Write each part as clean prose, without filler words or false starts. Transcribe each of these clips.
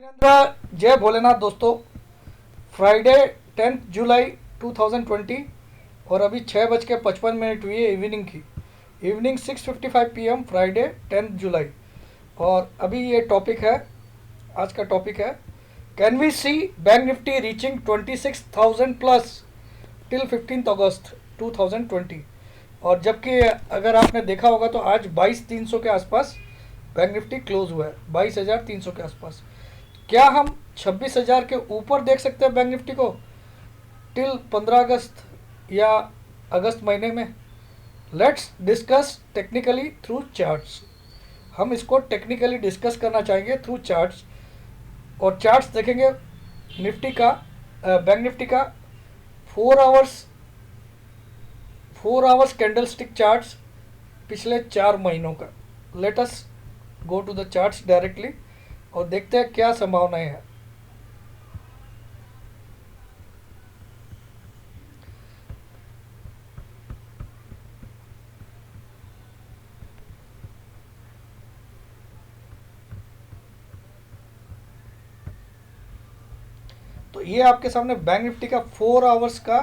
वीरेंद्र जय भोलेनाथ दोस्तों। फ्राइडे 10 जुलाई 2020 और अभी 6:55 हुई है इवनिंग की। इवनिंग 6:55 PM फ्राइडे 10 जुलाई। और अभी ये टॉपिक है, आज का टॉपिक है, can we see Bank Nifty reaching 26,000 plus till 15 August 2020। और जबकि अगर आपने देखा होगा तो आज 22,300 के आसपास बैंक निफ्टी क्लोज हुआ है, 22,300 के आसपास। क्या हम 26,000 के ऊपर देख सकते हैं बैंक निफ्टी को टिल 15 अगस्त या अगस्त महीने में? Let's discuss technically through charts. हम इसको टेक्निकली डिस्कस करना चाहेंगे थ्रू चार्ट्स। और चार्ट्स देखेंगे निफ्टी का, बैंक निफ्टी का 4 hours 4 hours candlestick charts पिछले 4 महीनों का। Let us go to the charts directly और देखते हैं क्या संभावनाएं हैं। तो ये आपके सामने बैंक निफ्टी का 4 आवर्स का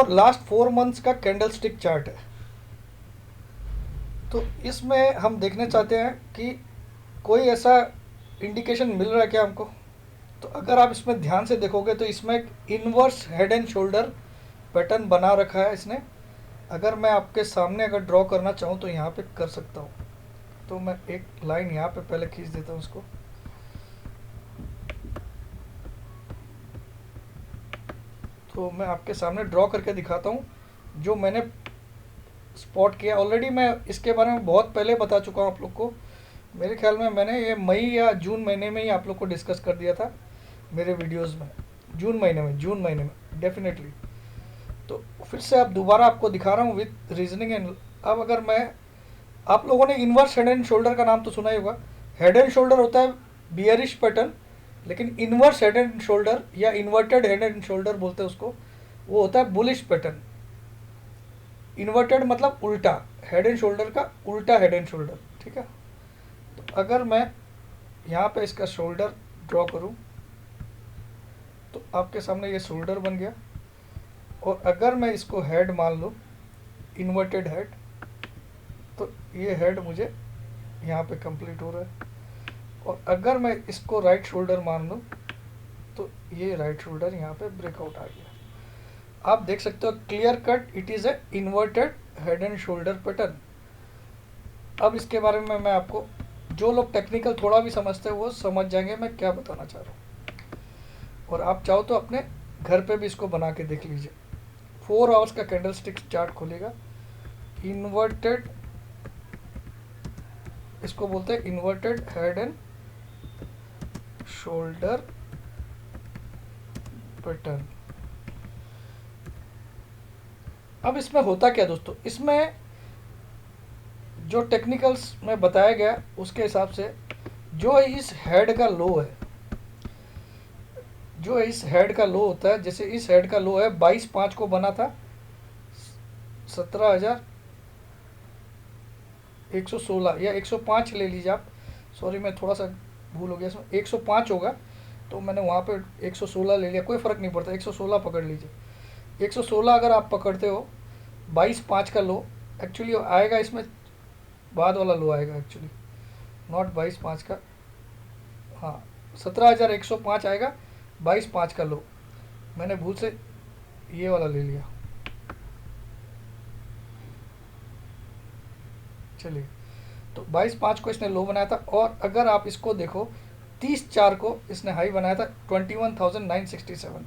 लास्ट 4 मंथ्स का कैंडल स्टिक चार्ट है। तो इसमें हम देखने चाहते हैं कि कोई ऐसा इंडिकेशन मिल रहा है क्या हमको। तो अगर आप इसमें ध्यान से देखोगे तो इसमें एक inverse head and shoulder pattern बना रखा है इसने। अगर मैं आपके सामने अगर ड्रॉ करना चाहूँ तो यहाँ पे कर सकता हूँ। तो मैं एक लाइन यहाँ पे पहले खींच देता हूँ इसको। तो मैं आपके सामने ड्रॉ करके दिखाता हूँ जो मैंने स्पॉट किया। ऑलरेडी मैं इसके बारे में बहुत पहले बता चुका हूँ आप लोग को। मेरे ख्याल में मैंने ये मई या जून महीने में ही आप लोग को डिस्कस कर दिया था मेरे वीडियोस में। जून महीने में डेफिनेटली। तो फिर से अब दोबारा आपको दिखा रहा हूँ विथ रीजनिंग एंड। अब अगर मैं, आप लोगों ने इन्वर्स हेड एंड शोल्डर का नाम तो सुना ही होगा। हेड एंड शोल्डर होता है बियरिश पैटर्न, लेकिन इन्वर्स हेड एंड शोल्डर या इन्वर्टेड हेड एंड शोल्डर बोलते हैं उसको, वो होता है बुलिश पैटर्न। इन्वर्टेड मतलब उल्टा, हेड एंड शोल्डर का उल्टा हेड एंड शोल्डर, ठीक है। तो अगर मैं यहाँ पे इसका शोल्डर ड्रॉ करूँ तो आपके सामने ये शोल्डर बन गया। और अगर मैं इसको हेड मान लूँ, इन्वर्टेड हेड, तो ये हेड मुझे यहाँ पे कंप्लीट हो रहा है। और अगर मैं इसको राइट शोल्डर मान लूँ तो ये राइट शोल्डर यहाँ पे ब्रेकआउट आ गया। आप देख सकते हो clear cut, it is a inverted head and shoulder pattern. अब इसके बारे में मैं आपको, जो लोग टेक्निकल थोड़ा भी समझते हैं वो समझ जाएंगे मैं क्या बताना चाह रहा हूँ। और आप चाहो तो अपने घर पे भी इसको बना के देख लीजिए। 4 आवर्स का कैंडल स्टिक चार्ट खोलेगा, इन्वर्टेड, इसको बोलते हैं inverted head and shoulder pattern. अब इसमें होता क्या दोस्तों, इसमें जो टेक्निकल्स में बताया गया उसके हिसाब से जो इस हेड का लो है, जो इस हेड का लो होता है, जैसे इस हेड का लो है 22/5 को बना था 17,116 या 105 ले लीजिए आप। सॉरी मैं थोड़ा सा भूल हो गया, इसमें 105 होगा तो मैंने वहाँ पे 116 ले लिया, कोई फ़र्क नहीं पड़ता, 116 पकड़ लीजिए। 116 अगर आप पकड़ते हो, 22/5 का लो एक्चुअली आएगा, इसमें बाद वाला लो आएगा एक्चुअली, नॉट 22/5 का, हाँ 17,105 आएगा, 22/5 का लो। मैंने भूल से ये वाला ले लिया। चलिए, तो 22/5 को इसने लो बनाया था। और अगर आप इसको देखो 30/4 को इसने हाई बनाया था 21,967।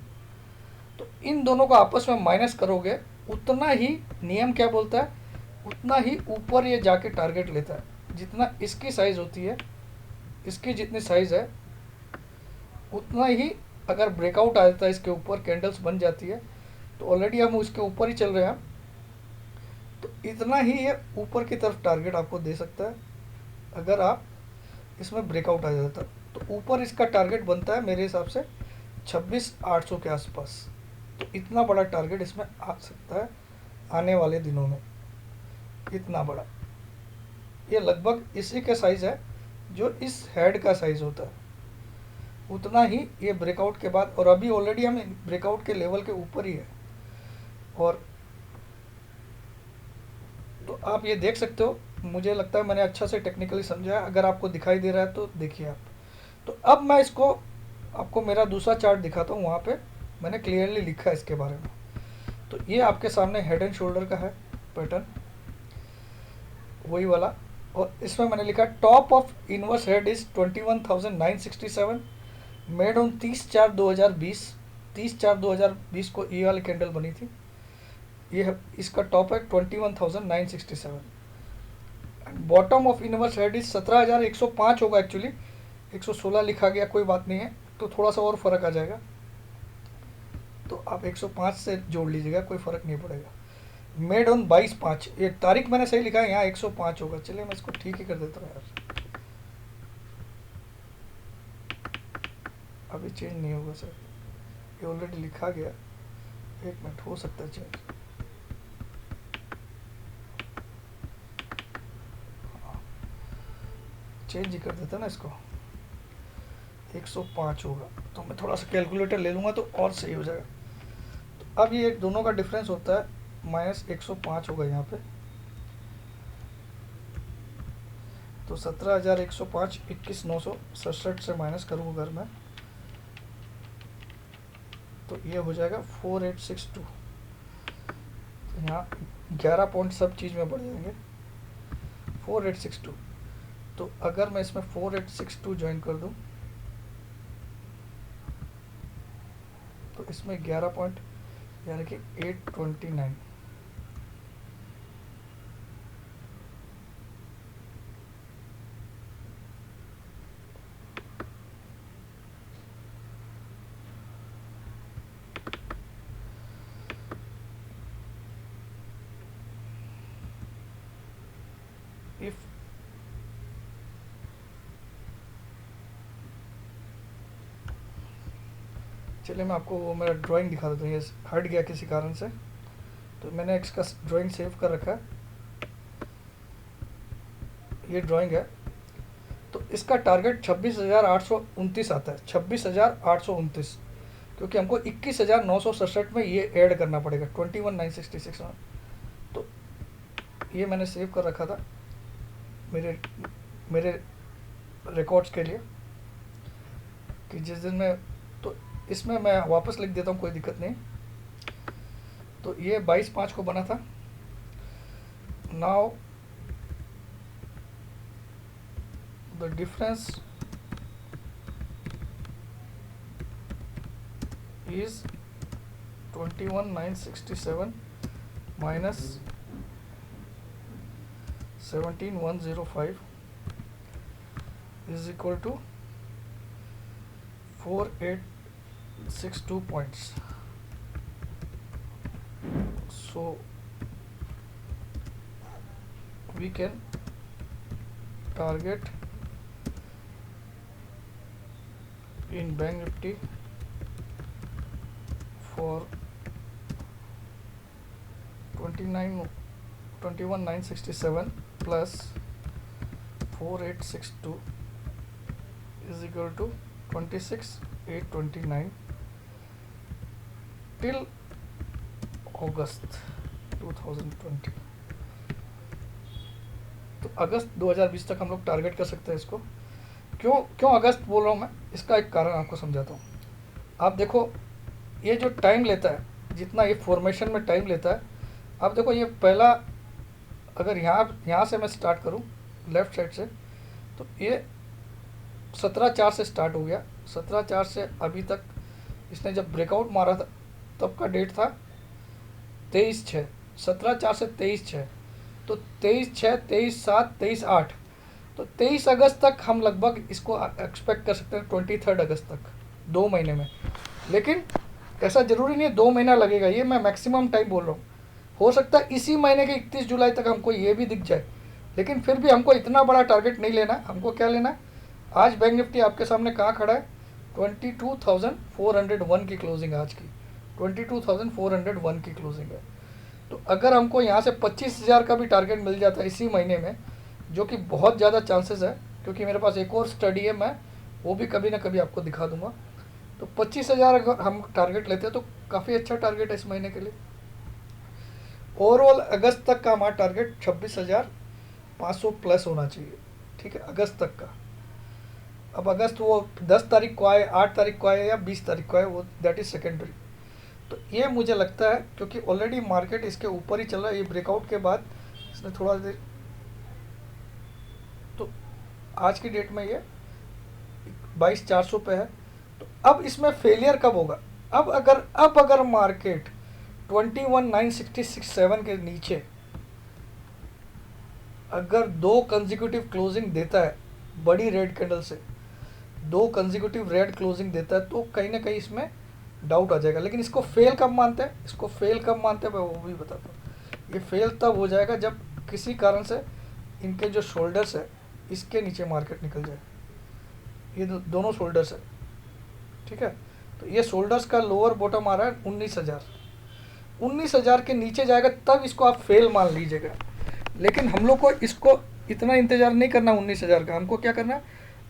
तो इन दोनों को आपस में माइनस करोगे उतना ही, नियम क्या बोलता है, उतना ही ऊपर ये जाके टारगेट लेता है। जितना इसकी साइज़ होती है, इसकी जितनी साइज़ है उतना ही अगर ब्रेकआउट आ जाता है, इसके ऊपर कैंडल्स बन जाती है, तो ऑलरेडी हम उसके ऊपर ही चल रहे हैं, तो इतना ही ये ऊपर की तरफ टारगेट आपको दे सकता है अगर आप इसमें ब्रेकआउट आ जाता है। तो ऊपर इसका टारगेट बनता है मेरे हिसाब से 26,800 के आसपास। तो इतना बड़ा टारगेट इसमें आ सकता है आने वाले दिनों में, इतना बड़ा। ये लगभग इसी का साइज़ है जो इस हेड का साइज़ होता है। उतना ही ये ब्रेकआउट के बाद, और अभी ऑलरेडी हम ब्रेकआउट के लेवल के ऊपर ही है। और तो आप ये देख सकते हो, मुझे लगता है मैंने अच्छा से टेक्निकली समझा है। अगर आपको दिखाई दे रहा है तो देखिए आप। तो अब मैं इसको आपको मेरा दूसरा चार्ट दिखाता हूँ, वहाँ पे मैंने क्लियरली लिखा है इसके बारे में। तो ये आपके सामने हेड एंड शोल्डर का है पैटर्न, वही वाला। और इसमें मैंने लिखा top of inverse head is 21,967, made on 30/4/2020। 30/4/2020 को ये वाली कैंडल बनी थी। ये इसका टॉप है 21,967। Bottom of inverse head is 17,105 होगा, एक्चुअली 116 लिखा गया, कोई बात नहीं है, तो थोड़ा सा और फर्क आ जाएगा। तो आप 105 से जोड़ लीजिएगा, कोई फर्क नहीं पड़ेगा। मेड ऑन 22/5, ये तारीख मैंने सही लिखा है, यहाँ 105 होगा। चलिए मैं इसको ठीक ही कर देता हूँ यार, अभी चेंज नहीं होगा सर, ये ऑलरेडी लिखा गया। एक मिनट, हो सकता है चेंज। चेंज ही कर देता ना इसको, 105 होगा। तो मैं थोड़ा सा कैलकुलेटर ले लूँगा तो और सही हो जाएगा। तो अब ये दोनों का डिफरेंस होता है -105 होगा यहाँ पे। तो 17,105 21,967 से माइनस करूँ अगर मैं, तो ये हो जाएगा 4862। तो यहाँ 11 पॉइंट सब चीज़ में बढ़ जाएंगे, 4862। तो अगर मैं इसमें 4862 ज्वाइन कर दूँ तो इसमें 11 पॉइंट यानी कि 829। इफ चलिए मैं आपको वो मेरा ड्राइंग दिखा देता हूँ, ये हट गया किसी कारण से, तो मैंने इसका ड्राइंग सेव कर रखा है। ये ड्राइंग है, तो इसका टारगेट 26,829 आता है, 26,829, क्योंकि हमको 21,967 में ये ऐड करना पड़ेगा 21,966 में। तो ये मैंने सेव कर रखा था मेरे मेरे रिकॉर्ड्स के लिए कि जिस दिन मैं, तो इसमें मैं वापस लिख देता हूँ, कोई दिक्कत नहीं। तो ये 22/5 को बना था। Now the difference is 21,967 minus 17,105 is equal to 4862 points. So we can target in Bank Nifty for 21,967 plus 4862 is equal to 26,829 till अगस्त 2020। तो अगस्त 2020 तक हम लोग टारगेट कर सकते हैं इसको। क्यों अगस्त बोल रहा हूँ मैं, इसका एक कारण आपको समझाता हूँ। आप देखो ये जो टाइम लेता है, जितना ये फॉर्मेशन में टाइम लेता है, आप देखो ये पहला, अगर यहाँ से मैं स्टार्ट करूँ लेफ़्ट साइड से, तो ये 17/4 से स्टार्ट हो गया। 17/4 से अभी तक इसने जब ब्रेकआउट मारा था तब का डेट था 23/6। 17/4 से 23/6, तो 23/6, 23/7, 23/8, तो 23 अगस्त तक हम लगभग इसको एक्सपेक्ट कर सकते हैं, 23 अगस्त तक, 2 महीने में। लेकिन ऐसा ज़रूरी नहीं है 2 महीना लगेगा, ये मैं मैक्सिमम टाइम बोल रहा हूँ। हो सकता है इसी महीने के 31 जुलाई तक हमको ये भी दिख जाए, लेकिन फिर भी हमको इतना बड़ा टारगेट नहीं लेना। हमको क्या लेना है, आज बैंक निफ्टी आपके सामने कहाँ खड़ा है, 22,401 की क्लोजिंग आज की, 22,401 की क्लोजिंग है। तो अगर हमको यहाँ से 25,000 का भी टारगेट मिल जाता है इसी महीने में, जो कि बहुत ज़्यादा चांसेस है, क्योंकि मेरे पास एक और स्टडी है, मैं वो भी कभी ना कभी आपको दिखा दूंगा। तो 25,000 अगर हम टारगेट लेते हैं तो काफ़ी अच्छा टारगेट है इस महीने के लिए। ओवरऑल अगस्त तक का हमारा टारगेट 26,500 प्लस होना चाहिए, ठीक है, अगस्त तक का। अब अगस्त वो 10 तारीख को आए, 8 तारीख को आए या 20 तारीख को आए, वो दैट इज़ सेकेंडरी। तो ये मुझे लगता है क्योंकि ऑलरेडी मार्केट इसके ऊपर ही चल रहा है, ये ब्रेकआउट के बाद इसने थोड़ा देर, तो आज की डेट में ये 22,400 पे है। तो अब इसमें फेलियर कब होगा? अब अगर मार्केट 21,967 के नीचे अगर दो कंजिक्यूटिव क्लोजिंग देता है, बड़ी रेड कैंडल से दो कंजिक्यूटिव रेड क्लोजिंग देता है, तो कहीं ना कहीं इसमें डाउट आ जाएगा। लेकिन इसको फेल कब मानते हैं, इसको फेल कब मानते हैं मैं वो भी बताता हूँ। ये फेल तब हो जाएगा जब किसी कारण से इनके जो शोल्डर्स है इसके नीचे मार्केट निकल जाए। ये दोनों शोल्डर्स है, ठीक है। तो ये शोल्डर्स का लोअर बॉटम आ रहा है 19,000 के नीचे जाएगा तब इसको आप फेल मान लीजिएगा। लेकिन हम लोग को इसको इतना इंतज़ार नहीं करना 19,000 का। हमको क्या करना है,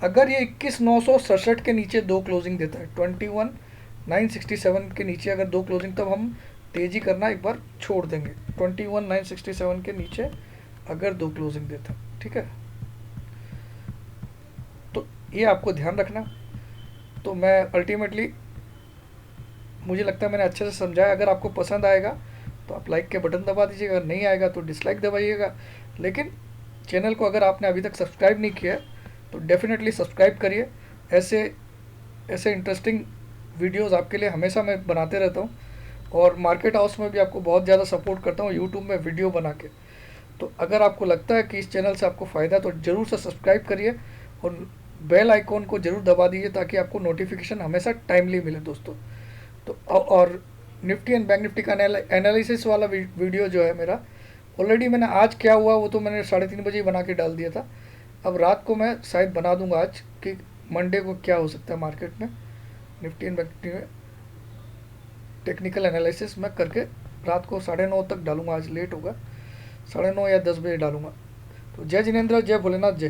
अगर ये 21,967 के नीचे दो क्लोजिंग देता है, 21,967 के नीचे अगर दो क्लोजिंग, तब हम तेज़ी करना एक बार छोड़ देंगे। 21,967 के नीचे अगर दो क्लोजिंग देता है, ठीक है। तो ये आपको ध्यान रखना। तो मैं अल्टीमेटली मुझे लगता है मैंने अच्छे से समझाया। अगर आपको पसंद आएगा तो आप लाइक के बटन दबा दीजिएगा, अगर नहीं आएगा तो डिसलाइक दबाइएगा। लेकिन चैनल को अगर आपने अभी तक सब्सक्राइब नहीं किया है तो डेफिनेटली सब्सक्राइब करिए। ऐसे ऐसे इंटरेस्टिंग वीडियोस आपके लिए हमेशा मैं बनाते रहता हूँ, और मार्केट हाउस में भी आपको बहुत ज़्यादा सपोर्ट करता हूँ यूट्यूब में वीडियो बना के। तो अगर आपको लगता है कि इस चैनल से आपको फ़ायदा तो ज़रूर से सब्सक्राइब करिए और बेल आइकॉन को ज़रूर दबा दीजिए ताकि आपको नोटिफिकेशन हमेशा टाइमली मिले दोस्तों। तो और निफ्टी एंड बैंक निफ्टी का एनालिसिस वाला वीडियो जो है मेरा, ऑलरेडी मैंने आज क्या हुआ वो तो मैंने 3:30 बजे ही बना के डाल दिया था। अब रात को मैं शायद बना दूंगा आज कि मंडे को क्या हो सकता है मार्केट में, निफ्टी एंड बैंक निफ्टी में टेक्निकल एनालिसिस मैं करके रात को 9:30 तक डालूंगा। आज लेट होगा, 9:30 या 10 बजे डालूंगा। तो जय जिनेंद्र, जय भोलेनाथ, जय